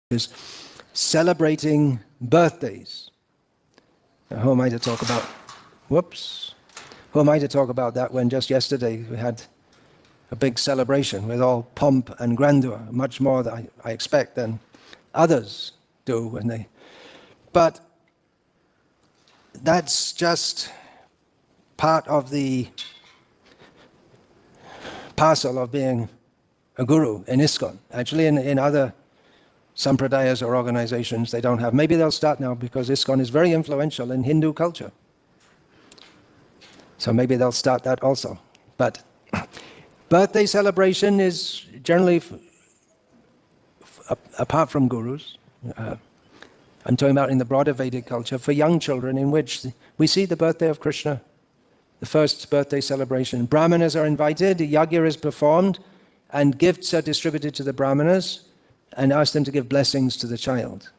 is celebrating birthdays. Now, who am I to talk about? Who am I to talk about that when just yesterday we had a big celebration with all pomp and grandeur, much more than I expect than others do when they. But that's just part of the parcel of being a guru in ISKCON. Actually, in other sampradayas or organizations, they don't have. Maybe they'll start now because ISKCON is very influential in Hindu culture. So maybe they'll start that also. But birthday celebration is generally, apart from gurus, I'm talking about in the broader Vedic culture, for young children, in which we see the birthday of Krishna, the first birthday celebration. Brahmanas are invited, the yajna is performed, and gifts are distributed to the brahmanas and ask them to give blessings to the child.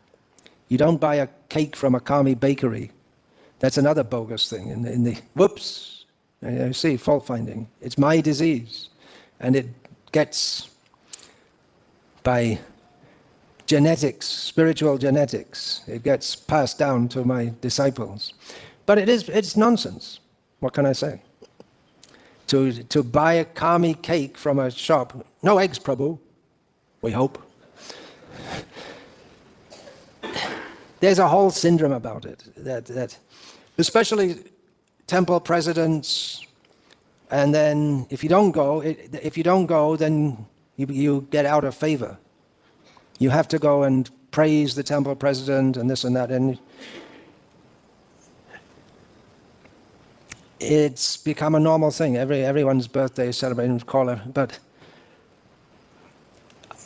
You don't buy a cake from a Kami bakery. That's another bogus thing. You see, fault finding. It's my disease. And it gets, by genetics, spiritual genetics, it gets passed down to my disciples. But it's nonsense. What can I say? To buy a Kami cake from a shop, no eggs, Prabhu, we hope. There's a whole syndrome about it, that especially temple presidents, and then if you don't go, then you get out of favor. You have to go and praise the temple president and this and that, and it's become a normal thing. Everyone's birthday is celebrated with Kola, but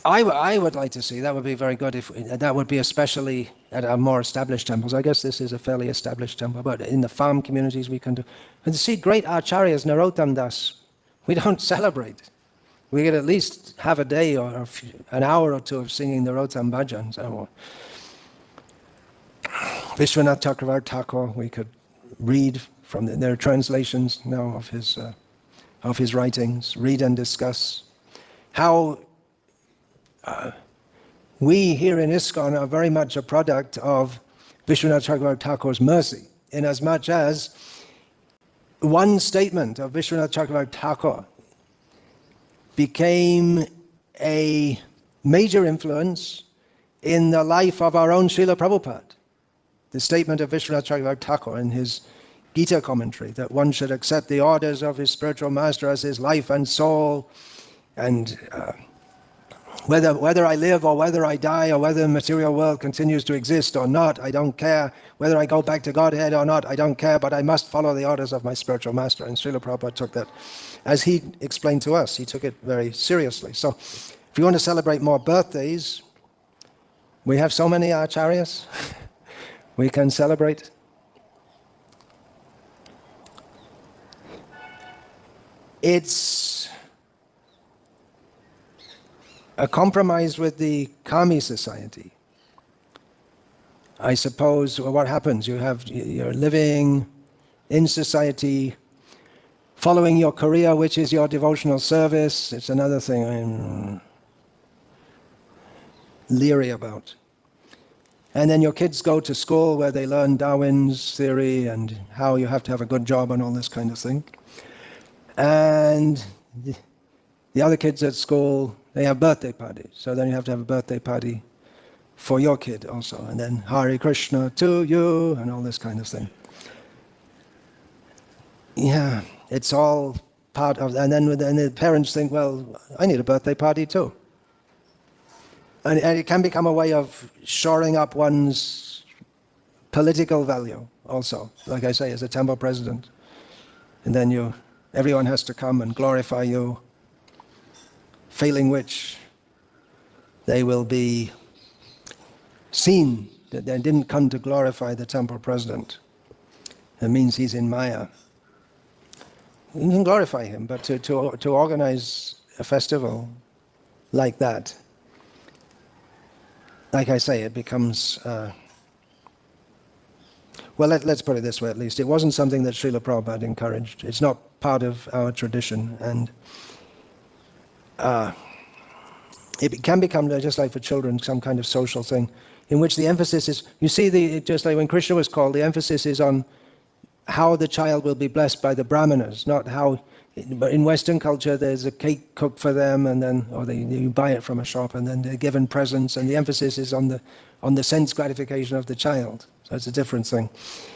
I would like to see, that would be very good, if that would be especially at our more established temples. I guess this is a fairly established temple, but in the farm communities we can do. And to see great acharyas, Narottam Das, we don't celebrate. We could at least have a day or an hour or two of singing the Narottam bhajans. Vishwanath Chakravarti Thakur, we could read from their translations now of his writings, read and discuss how we here in ISKCON are very much a product of Vishwanath Chakravarti Thakur's mercy, inasmuch as one statement of Vishwanath Chakravarti Thakur became a major influence in the life of our own Srila Prabhupada. The statement of Vishwanath Chakravarti Thakur in his Gita commentary, that one should accept the orders of his spiritual master as his life and soul, and whether I live or whether I die or whether the material world continues to exist or not, I don't care. Whether I go back to Godhead or not, I don't care, but I must follow the orders of my spiritual master. And Srila Prabhupada took that, as he explained to us, he took it very seriously. So if you want to celebrate more birthdays, we have so many acharyas, we can celebrate. It's a compromise with the Kami society. I suppose, well, what happens? You're living in society, following your career, which is your devotional service. It's another thing I'm leery about. And then your kids go to school where they learn Darwin's theory and how you have to have a good job and all this kind of thing. And the other kids at school, they have birthday parties. So then you have to have a birthday party for your kid also. And then Hare Krishna to you and all this kind of thing. Yeah, it's all part of, and then the parents think, well, I need a birthday party too. And it can become a way of shoring up one's political value also, like I say, as a temple president. And then everyone has to come and glorify you, failing which they will be seen that they didn't come to glorify the temple president. That means he's in Maya. You can glorify him, but to organize a festival like that, like I say, it becomes, well, let's put it this way at least. It wasn't something that Srila Prabhupada encouraged. It's not part of our tradition, and it can become just like for children, some kind of social thing, in which the emphasis is, you see, just like when Krishna was called, the emphasis is on how the child will be blessed by the brahmanas, not how. But in Western culture, there's a cake cooked for them, and then, or you buy it from a shop, and then they're given presents, and the emphasis is on the sense gratification of the child. So it's a different thing.